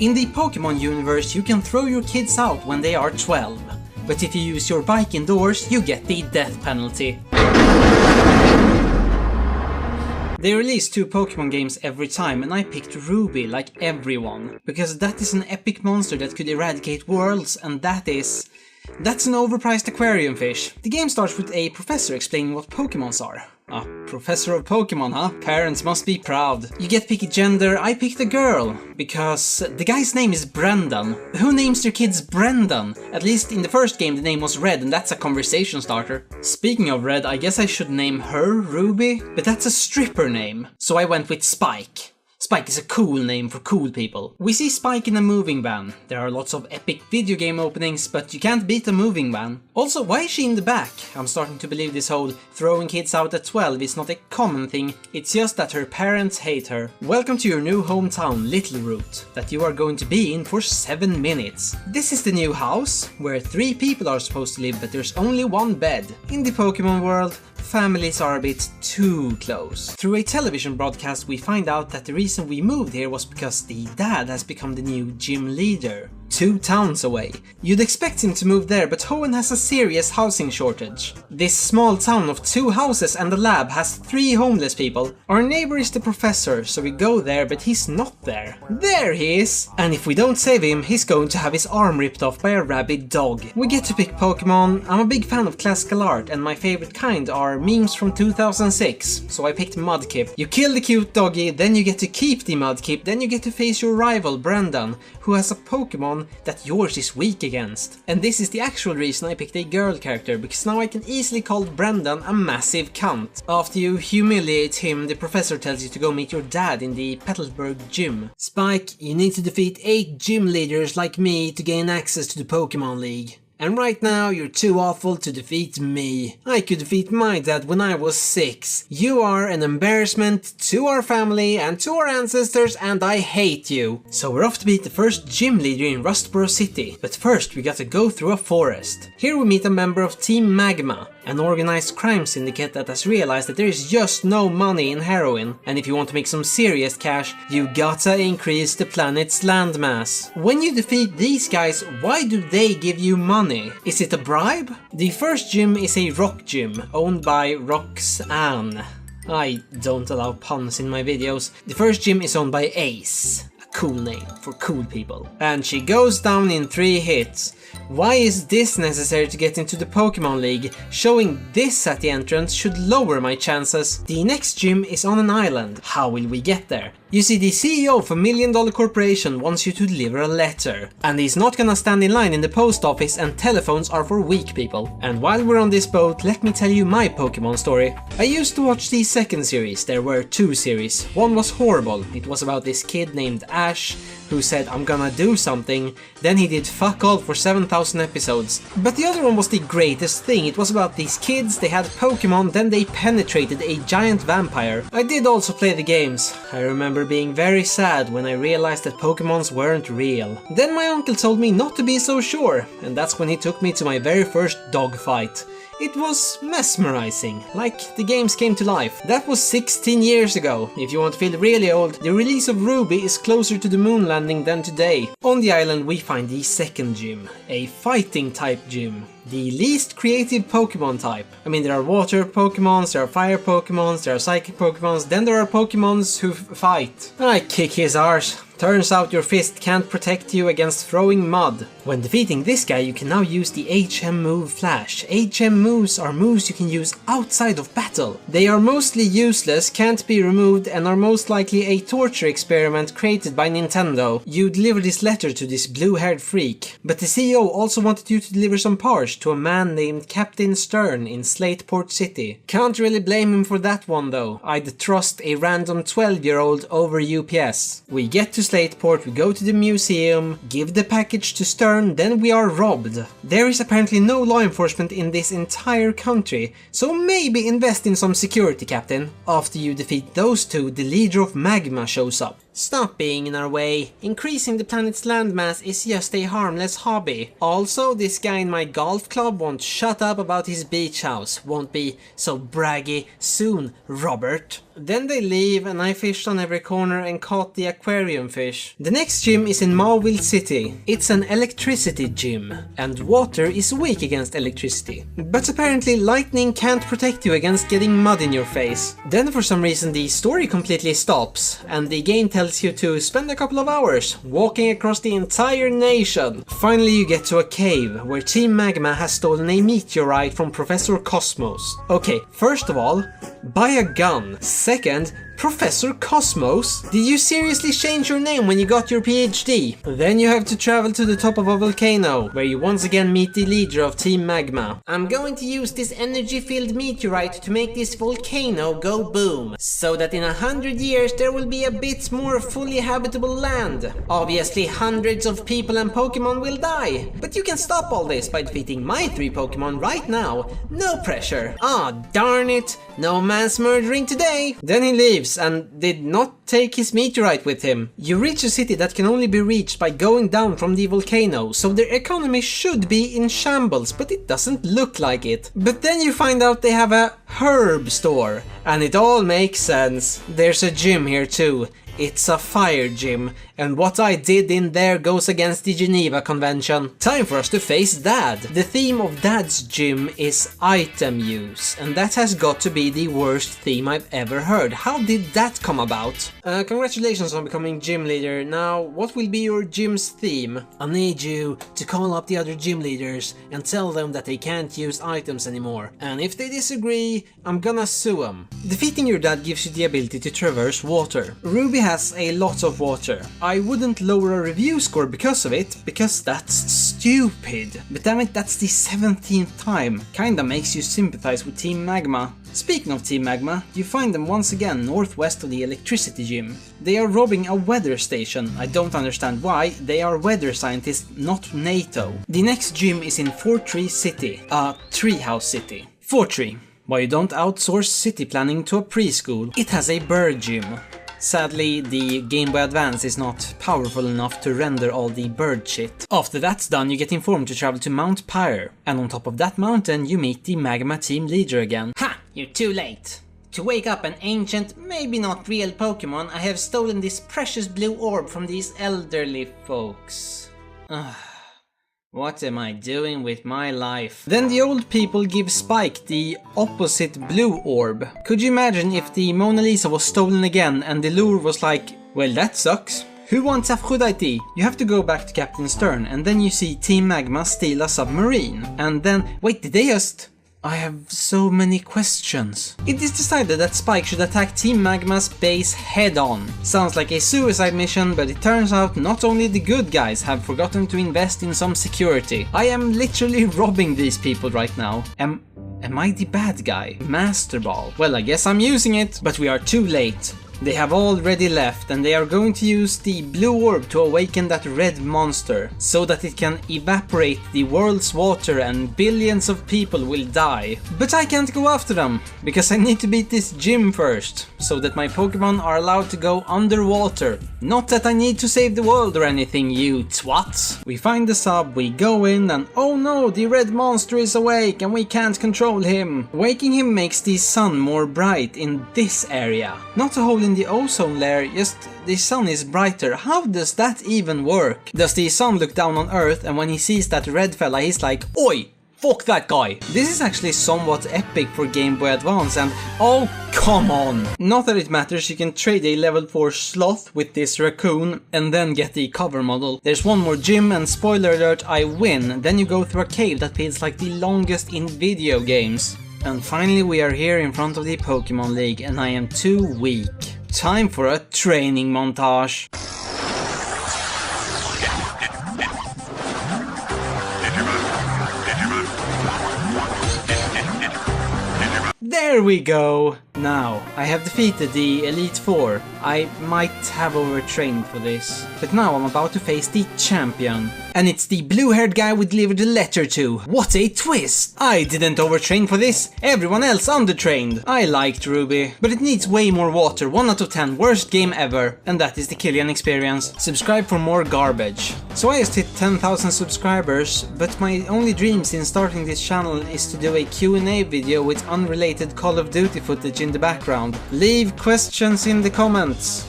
In the Pokemon universe, you can throw your kids out when they are 12. But if you use your bike indoors, you get the death penalty. They release 2 Pokemon games every time, and I picked Ruby like everyone. Because that is an epic monster that could eradicate worlds, and that's an overpriced aquarium fish. The game starts with a professor explaining what Pokemons are. Ah, professor of Pokemon, huh? Parents must be proud. You get picky gender, I picked a girl. Because the guy's name is Brendan. Who names their kids Brendan? At least in the first game the name was Red, and that's a conversation starter. Speaking of Red, I guess I should name her Ruby? But that's a stripper name. So I went with Spike. Spike is a cool name for cool people. We see Spike in a moving van. There are lots of epic video game openings, but you can't beat a moving van. Also, why is she in the back? I'm starting to believe this whole throwing kids out at 12 is not a common thing, it's just that her parents hate her. Welcome to your new hometown, Littleroot, that you are going to be in for 7 minutes. This is the new house, where 3 people are supposed to live, but there's only 1 bed. In the Pokemon world, families are a bit too close. Through a television broadcast we find out that the reason we moved here was because the dad has become the new gym leader. 2 towns away. You'd expect him to move there, but Hoenn has a serious housing shortage. This small town of 2 houses and a lab has 3 homeless people. Our neighbor is the professor, so we go there, but he's not there. There he is! And if we don't save him, he's going to have his arm ripped off by a rabid dog. We get to pick Pokemon. I'm a big fan of classical art, and my favorite kind are memes from 2006, so I picked Mudkip. You kill the cute doggy, then you get to keep the Mudkip, then you get to face your rival Brendan, who has a Pokemon that yours is weak against. And this is the actual reason I picked a girl character, because now I can easily call Brendan a massive cunt. After you humiliate him, the professor tells you to go meet your dad in the Petalburg gym. Spike, you need to defeat 8 gym leaders like me to gain access to the Pokemon League. And right now you're too awful to defeat me. I could defeat my dad when I was 6. You are an embarrassment to our family and to our ancestors, and I hate you. So we're off to beat the first gym leader in Rustboro City. But first we gotta go through a forest. Here we meet a member of Team Magma, an organized crime syndicate that has realized that there is just no money in heroin. And if you want to make some serious cash, you gotta increase the planet's landmass. When you defeat these guys, why do they give you money? Is it a bribe? The first gym is a rock gym, owned by Roxanne. I don't allow puns in my videos. The first gym is owned by Ace. A cool name for cool people. And she goes down in 3 hits. Why is this necessary to get into the Pokemon League? Showing this at the entrance should lower my chances. The next gym is on an island. How will we get there? You see, the CEO of a $1 million corporation wants you to deliver a letter. And he's not gonna stand in line in the post office, and telephones are for weak people. And while we're on this boat, let me tell you my Pokemon story. I used to watch the second series. There were 2 series. One was horrible. It was about this kid named Ash who said, I'm gonna do something. Then he did fuck all for 7,000 episodes. But the other one was the greatest thing. It was about these kids, they had Pokemon, then they penetrated a giant vampire. I did also play the games. I remember being very sad when I realized that Pokemons weren't real. Then my uncle told me not to be so sure, and that's when he took me to my very first dog fight. It was mesmerizing, like the games came to life. That was 16 years ago. If you want to feel really old, the release of Ruby is closer to the moon landing than today. On the island we find the second gym, a fighting type gym. The least creative Pokemon type. I mean, there are water Pokemons, there are fire Pokemons, there are psychic Pokemons, then there are Pokemons who fight. I kick his arse. Turns out your fist can't protect you against throwing mud. When defeating this guy you can now use the HM move Flash. HM moves are moves you can use outside of battle. They are mostly useless, can't be removed, and are most likely a torture experiment created by Nintendo. You deliver this letter to this blue-haired freak. But the CEO also wanted you to deliver some parts to a man named Captain Stern in Slateport City. Can't really blame him for that one though. I'd trust a random 12-year-old over UPS. We get to Slateport, we go to the museum, give the package to Stern, then we are robbed. There is apparently no law enforcement in this entire country, so maybe invest in some security, Captain. After you defeat those 2, the leader of Magma shows up. Stop being in our way. Increasing the planet's landmass is just a harmless hobby. Also, this guy in my golf club won't shut up about his beach house. Won't be so braggy soon, Robert. Then they leave and I fished on every corner and caught the aquarium fish. The next gym is in Mauville City. It's an electricity gym, and water is weak against electricity. But apparently lightning can't protect you against getting mud in your face. Then for some reason the story completely stops, and the game tells you to spend a couple of hours walking across the entire nation. Finally you get to a cave where Team Magma has stolen a meteorite from Professor Cosmos. Okay, first of all, buy a gun. Second, Professor Cosmos? Did you seriously change your name when you got your PhD? Then you have to travel to the top of a volcano, where you once again meet the leader of Team Magma. I'm going to use this energy-filled meteorite to make this volcano go boom, so that in 100 years there will be a bit more fully habitable land. Obviously hundreds of people and Pokemon will die, but you can stop all this by defeating my 3 Pokemon right now. No pressure. Ah, darn it, no mass murdering today. Then he leaves and did not take his meteorite with him. You reach a city that can only be reached by going down from the volcano, so their economy should be in shambles, but it doesn't look like it. But then you find out they have a herb store, and it all makes sense. There's a gym here too. It's a fire gym, and what I did in there goes against the Geneva Convention. Time for us to face Dad. The theme of Dad's gym is item use, and that has got to be the worst theme I've ever heard. How did that come about? Congratulations on becoming gym leader. Now, what will be your gym's theme? I need you to call up the other gym leaders and tell them that they can't use items anymore. And if they disagree, I'm gonna sue them. Defeating your dad gives you the ability to traverse water. Ruby has a lot of water. I wouldn't lower a review score because of it, because that's stupid. But damn it, that's the 17th time. Kinda makes you sympathize with Team Magma. Speaking of Team Magma, you find them once again northwest of the electricity gym. They are robbing a weather station. I don't understand why. They are weather scientists, not NATO. The next gym is in Fortree City, a treehouse city. Fortree. Why you don't outsource city planning to a preschool? It has a bird gym. Sadly, the Game Boy Advance is not powerful enough to render all the bird shit. After that's done, you get informed to travel to Mount Pyre, and on top of that mountain you meet the Magma team leader again. Ha! You're too late. To wake up an ancient, maybe not real Pokemon, I have stolen this precious blue orb from these elderly folks. What am I doing with my life? Then the old people give Spike the opposite blue orb. Could you imagine if the Mona Lisa was stolen again and the lure was like, well, that sucks. Who wants Aphrodite? You have to go back to Captain Stern and then you see Team Magma steal a submarine. And then, wait, did they just... I have so many questions. It is decided that Spike should attack Team Magma's base head-on. Sounds like a suicide mission, but it turns out not only the good guys have forgotten to invest in some security. I am literally robbing these people right now. Am I the bad guy? Master Ball. Well, I guess I'm using it, but we are too late. They have already left and they are going to use the blue orb to awaken that red monster so that it can evaporate the world's water and billions of people will die. But I can't go after them because I need to beat this gym first so that my Pokemon are allowed to go underwater. Not that I need to save the world or anything, you twats. We find the sub, we go in and oh no, the red monster is awake and we can't control him. Waking him makes the sun more bright in this area. Not a hole in the ozone layer, just the sun is brighter. How does that even work? Does the sun look down on Earth and when he sees that red fella he's like, oi! Fuck that guy! This is actually somewhat epic for Game Boy Advance and oh come on! Not that it matters, you can trade a level 4 sloth with this raccoon and then get the cover model. There's one more gym and spoiler alert, I win. Then you go through a cave that feels like the longest in video games. And finally we are here in front of the Pokemon League and I am too weak. Time for a training montage. There we go! Now, I have defeated the Elite Four. I might have overtrained for this. But now I'm about to face the champion. And it's the blue-haired guy we delivered the letter to. What a twist! I didn't overtrain for this. Everyone else undertrained. I liked Ruby, but it needs way more water. 1 out of 10, worst game ever. And that is the Killian experience. Subscribe for more garbage. So I just hit 10,000 subscribers, but my only dream since starting this channel is to do a Q&A video with unrelated Call of Duty footage in the background. Leave questions in the comments.